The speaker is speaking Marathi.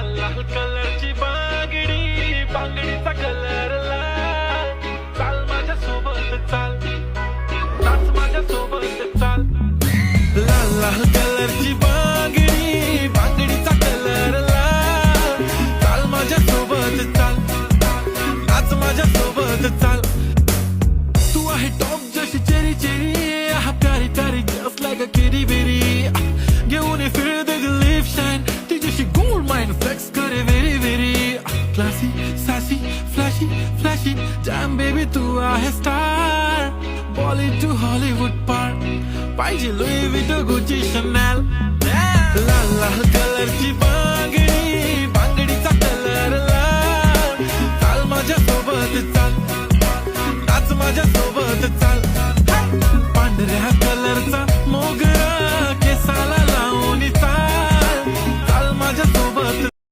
लाल कलरची बांगडी, बांगडीचा कलर लाल. चाल माझ्या सोबत चाल, नाच माझ्या सोबत चाल. लाल लाल कलरची बांगडी, बांगडीचा कलर लाल. चाल माझ्या सोबत चाल, नाच माझ्या सोबत चाल. तू आहे टॉप जशी चेरी चेरी, हा प्यारी प्यारी just like a kitty bitty. घेऊन ये फिर दे लिप शाईन, तिच्याशी गोल्ड माइन फ्लेक्स करे very very. Classy, sassy, flashy, flashy, damn baby तू आहे स्टार. Bollywood to Hollywood पार, पाहिजे लुई विटो गुची शनेल. लाल लाल कलरची